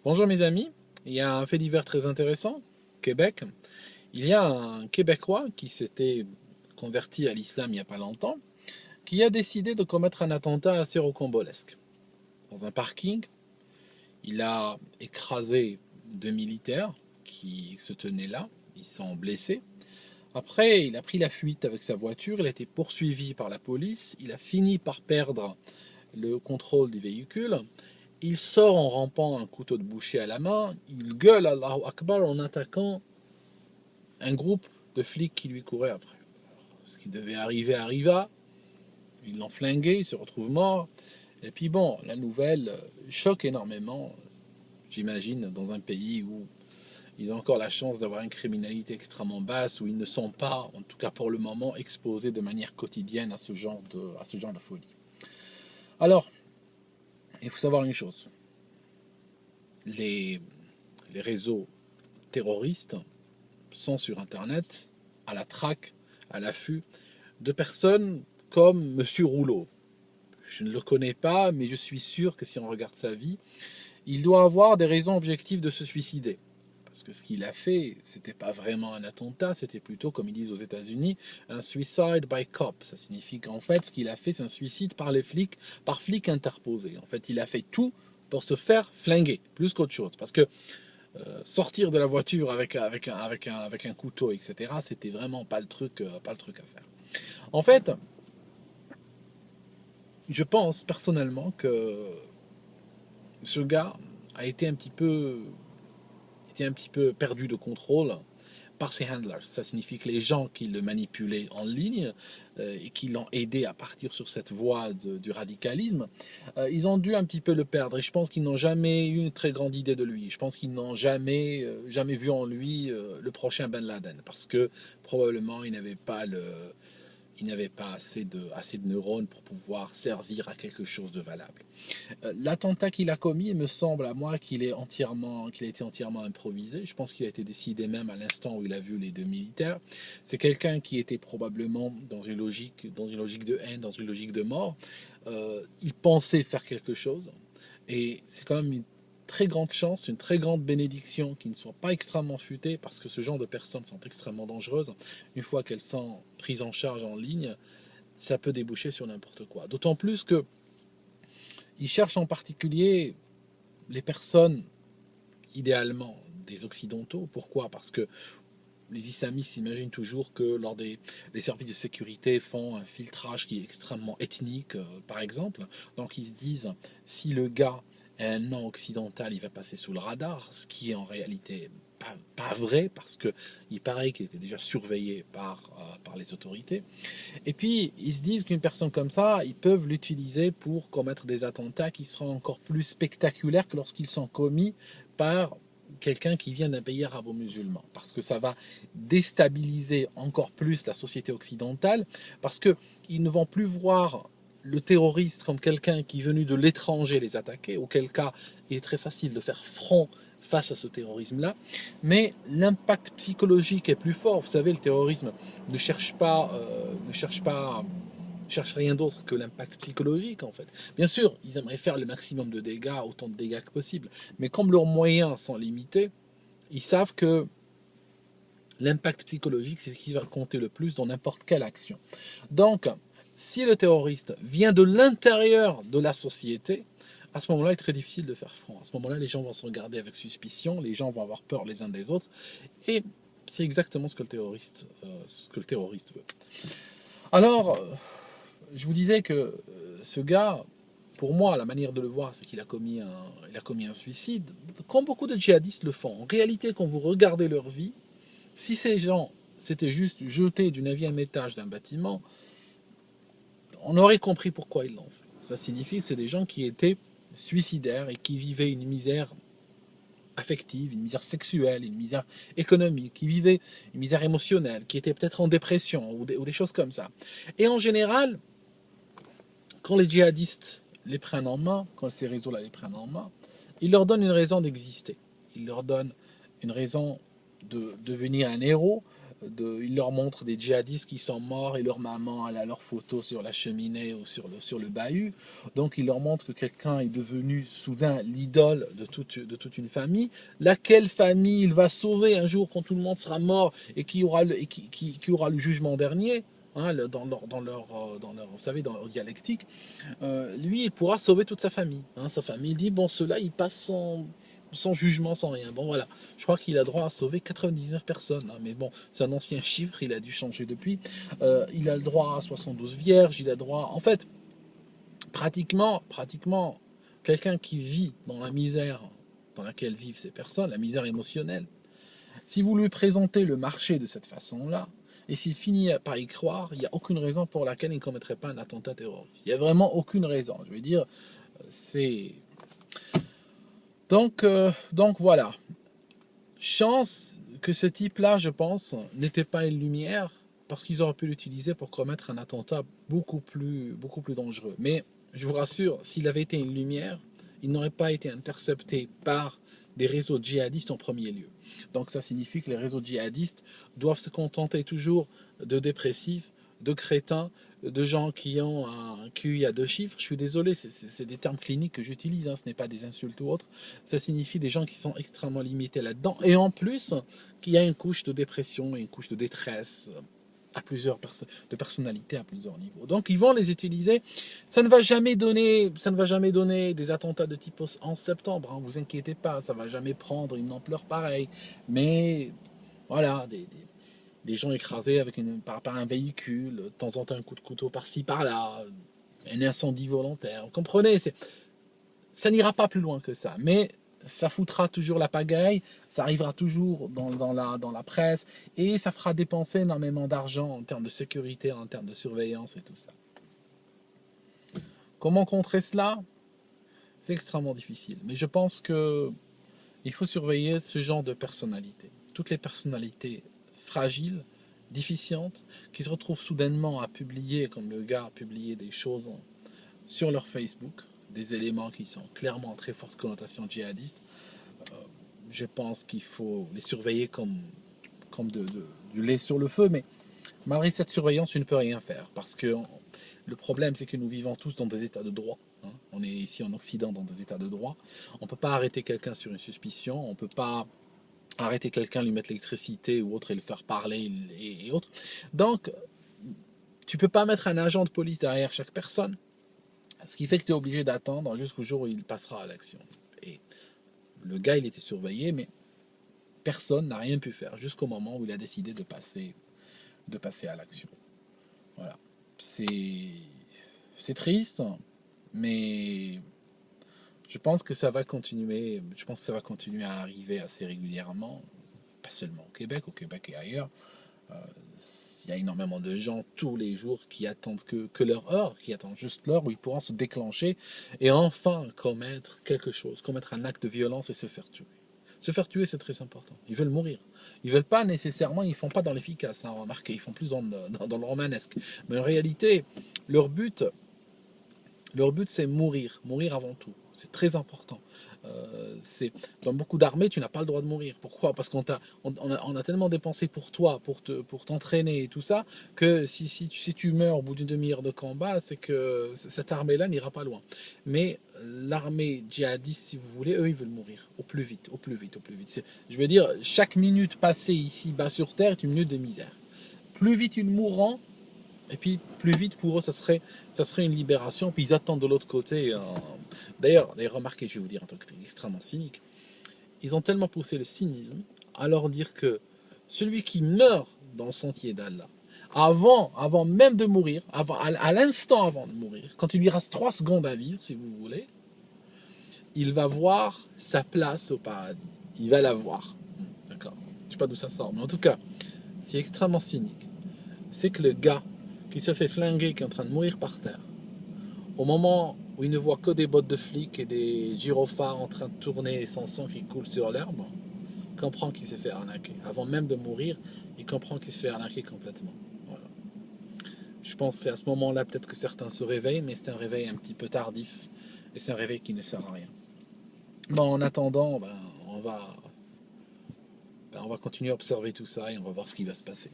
Bonjour mes amis, il y a un fait divers très intéressant, Québec. Il y a un Québécois qui s'était converti à l'islam il n'y a pas longtemps, qui a décidé de commettre un attentat assez rocambolesque. Dans un parking, il a écrasé deux militaires qui se tenaient là, ils sont blessés. Après, il a pris la fuite avec sa voiture, il a été poursuivi par la police, il a fini par perdre le contrôle du véhicule. Il sort en rampant un couteau de boucher à la main, il gueule Allahu Akbar en attaquant un groupe de flics qui lui couraient après. Ce qui devait arriver arriva, ils l'ont flingué, il se retrouve mort. Et puis bon, la nouvelle choque énormément, j'imagine, dans un pays où ils ont encore la chance d'avoir une criminalité extrêmement basse, où ils ne sont pas, en tout cas pour le moment, exposés de manière quotidienne à ce genre de folie. Alors, il faut savoir une chose. Les réseaux terroristes sont sur Internet, à la traque, à l'affût de personnes comme Monsieur Rouleau. Je ne le connais pas, mais je suis sûr que si on regarde sa vie, il doit avoir des raisons objectives de se suicider. Parce que ce qu'il a fait, c'était pas vraiment un attentat, c'était plutôt, comme ils disent aux États-Unis, un suicide by cop. Ça signifie qu'en fait, ce qu'il a fait, c'est un suicide par les flics, par flics interposés. En fait, il a fait tout pour se faire flinguer, plus qu'autre chose. Parce que sortir de la voiture avec un couteau, etc., c'était vraiment pas le truc à faire. En fait, je pense personnellement que ce gars a été un petit peu perdu de contrôle par ses handlers. Ça signifie que les gens qui le manipulaient en ligne et qui l'ont aidé à partir sur cette voie du radicalisme, ils ont dû un petit peu le perdre. Et je pense qu'ils n'ont jamais eu une très grande idée de lui. Je pense qu'ils n'ont jamais vu en lui le prochain Ben Laden, parce que probablement il n'avait pas assez de neurones pour pouvoir servir à quelque chose de valable. L'attentat qu'il a commis, il me semble à moi qu'il a été entièrement improvisé. Je pense qu'il a été décidé même à l'instant où il a vu les deux militaires. C'est quelqu'un qui était probablement dans une logique de haine, dans une logique de mort. Il pensait faire quelque chose. Et c'est quand même une très grande chance, une très grande bénédiction qu'ils ne soient pas extrêmement futés, parce que ce genre de personnes sont extrêmement dangereuses. Une fois qu'elles sont prises en charge en ligne, ça peut déboucher sur n'importe quoi. D'autant plus que ils cherchent en particulier les personnes, idéalement des occidentaux. Pourquoi? Parce que les islamistes s'imaginent toujours que les services de sécurité font un filtrage qui est extrêmement ethnique, par exemple. Donc ils se disent, si le gars a un nom occidental, il va passer sous le radar, ce qui est en réalité pas vrai, parce qu'il paraît qu'il était déjà surveillé par les autorités. Et puis, ils se disent qu'une personne comme ça, ils peuvent l'utiliser pour commettre des attentats qui seront encore plus spectaculaires que lorsqu'ils sont commis par quelqu'un qui vient d'un pays arabo-musulman, parce que ça va déstabiliser encore plus la société occidentale, parce qu'ils ne vont plus voir le terroriste comme quelqu'un qui est venu de l'étranger les attaquer, auquel cas il est très facile de faire front face à ce terrorisme-là, mais l'impact psychologique est plus fort. Vous savez, le terrorisme ne cherche rien d'autre que l'impact psychologique, en fait. Bien sûr, ils aimeraient faire le maximum de dégâts, autant de dégâts que possible, mais comme leurs moyens sont limités, ils savent que l'impact psychologique, c'est ce qui va compter le plus dans n'importe quelle action. Donc, si le terroriste vient de l'intérieur de la société, à ce moment-là, il est très difficile de faire front. À ce moment-là, les gens vont se regarder avec suspicion, les gens vont avoir peur les uns des autres, et c'est exactement ce que le terroriste veut. Alors, je vous disais que ce gars, pour moi, la manière de le voir, c'est qu'il a commis un suicide, comme beaucoup de djihadistes le font. En réalité, quand vous regardez leur vie, si ces gens s'étaient juste jetés du 9e étage d'un bâtiment, on aurait compris pourquoi ils l'ont fait. Ça signifie que c'est des gens qui étaient suicidaires et qui vivaient une misère affective, une misère sexuelle, une misère économique, qui vivaient une misère émotionnelle, qui étaient peut-être en dépression ou des choses comme ça. Et en général, quand les djihadistes les prennent en main, quand ces réseaux-là les prennent en main, ils leur donnent une raison d'exister. Ils leur donnent une raison de devenir un héros, il leur montre des djihadistes qui sont morts et leur maman elle a leur photo sur la cheminée ou sur le bahut. Donc il leur montre que quelqu'un est devenu soudain l'idole de toute une famille. Laquelle famille il va sauver un jour quand tout le monde sera mort et qui aura le jugement dernier, hein, vous savez, dans leur dialectique, lui, il pourra sauver toute sa famille. Hein, sa famille dit, bon, ceux-là, ils passent sans jugement, sans rien. Bon, voilà. Je crois qu'il a droit à sauver 99 personnes. Hein, mais bon, c'est un ancien chiffre, il a dû changer depuis. Il a le droit à 72 vierges, il a droit... En fait, pratiquement, quelqu'un qui vit dans la misère dans laquelle vivent ces personnes, la misère émotionnelle, si vous lui présentez le marché de cette façon-là, et s'il finit par y croire, il n'y a aucune raison pour laquelle il ne commettrait pas un attentat terroriste. Il n'y a vraiment aucune raison. Je veux dire, c'est... Donc voilà. Chance que ce type-là, je pense, n'était pas une lumière, parce qu'ils auraient pu l'utiliser pour commettre un attentat beaucoup plus dangereux. Mais je vous rassure, s'il avait été une lumière, il n'aurait pas été intercepté par des réseaux djihadistes en premier lieu. Donc ça signifie que les réseaux djihadistes doivent se contenter toujours de dépressifs, de crétins, de gens qui ont un QI à 2 chiffres. Je suis désolé, c'est des termes cliniques que j'utilise, hein, ce n'est pas des insultes ou autres. Ça signifie des gens qui sont extrêmement limités là-dedans. Et en plus, qu'il y a une couche de dépression et une couche de détresse à plusieurs de personnalités à plusieurs niveaux. Donc ils vont les utiliser. Ça ne va jamais donner des attentats de type 11 septembre. Hein, vous inquiétez pas, ça va jamais prendre une ampleur pareille. Mais voilà, des gens écrasés par un véhicule, de temps en temps un coup de couteau par-ci par-là, un incendie volontaire. Vous comprenez, ça n'ira pas plus loin que ça. Mais ça foutra toujours la pagaille, ça arrivera toujours dans la presse, et ça fera dépenser énormément d'argent en termes de sécurité, en termes de surveillance et tout ça. Comment contrer cela? C'est extrêmement difficile. Mais je pense qu'il faut surveiller ce genre de personnalités. Toutes les personnalités fragiles, déficientes, qui se retrouvent soudainement à publier, comme le gars a publié des choses sur leur Facebook, des éléments qui sont clairement en très forte connotation djihadiste. Je pense qu'il faut les surveiller comme du lait sur le feu, mais malgré cette surveillance, tu ne peux rien faire, parce que le problème, c'est que nous vivons tous dans des états de droit. Hein. On est ici en Occident dans des états de droit. On ne peut pas arrêter quelqu'un sur une suspicion, on ne peut pas arrêter quelqu'un, lui mettre l'électricité ou autre et le faire parler et autres. Donc, tu ne peux pas mettre un agent de police derrière chaque personne. Ce qui fait que tu es obligé d'attendre jusqu'au jour où il passera à l'action. Et le gars, il était surveillé, mais personne n'a rien pu faire jusqu'au moment où il a décidé de passer à l'action. Voilà. C'est triste, mais je pense que ça va continuer. Je pense que ça va continuer à arriver assez régulièrement, pas seulement au Québec et ailleurs. Il y a énormément de gens tous les jours qui attendent que leur heure, qui attendent juste l'heure où ils pourront se déclencher et enfin commettre quelque chose, commettre un acte de violence et se faire tuer. Se faire tuer, c'est très important. Ils veulent mourir. Ils veulent pas nécessairement, ils font pas dans l'efficace, hein, remarquez, ils font plus dans le romanesque. Mais en réalité, leur but c'est mourir avant tout. C'est très important. Dans beaucoup d'armées, tu n'as pas le droit de mourir. Pourquoi? Parce qu'on a tellement dépensé pour toi, pour t'entraîner et tout ça, que si tu meurs au bout d'une demi-heure de combat, c'est que cette armée-là n'ira pas loin. Mais l'armée djihadiste, si vous voulez, eux, ils veulent mourir au plus vite. Je veux dire, chaque minute passée ici, bas sur terre, est une minute de misère. Plus vite ils mourront, et puis plus vite pour eux ça serait une libération, puis ils attendent de l'autre côté. D'ailleurs, remarquez, je vais vous dire un truc extrêmement cynique, ils ont tellement poussé le cynisme à leur dire que celui qui meurt dans le sentier d'Allah, avant même de mourir, à l'instant avant de mourir, quand il lui reste 3 secondes à vivre, si vous voulez, il va voir sa place au paradis. Il va la voir. D'accord. Je ne sais pas d'où ça sort, mais en tout cas, c'est extrêmement cynique. C'est que le gars qui se fait flinguer, qui est en train de mourir par terre, au moment où il ne voit que des bottes de flics et des gyrophares en train de tourner et son sang qui coule sur l'herbe, il comprend qu'il s'est fait arnaquer. Avant même de mourir, il comprend qu'il se fait arnaquer complètement. Voilà. Je pense que c'est à ce moment-là peut-être que certains se réveillent, mais c'est un réveil un petit peu tardif, et c'est un réveil qui ne sert à rien. Bon, en attendant, on va on va continuer à observer tout ça et on va voir ce qui va se passer.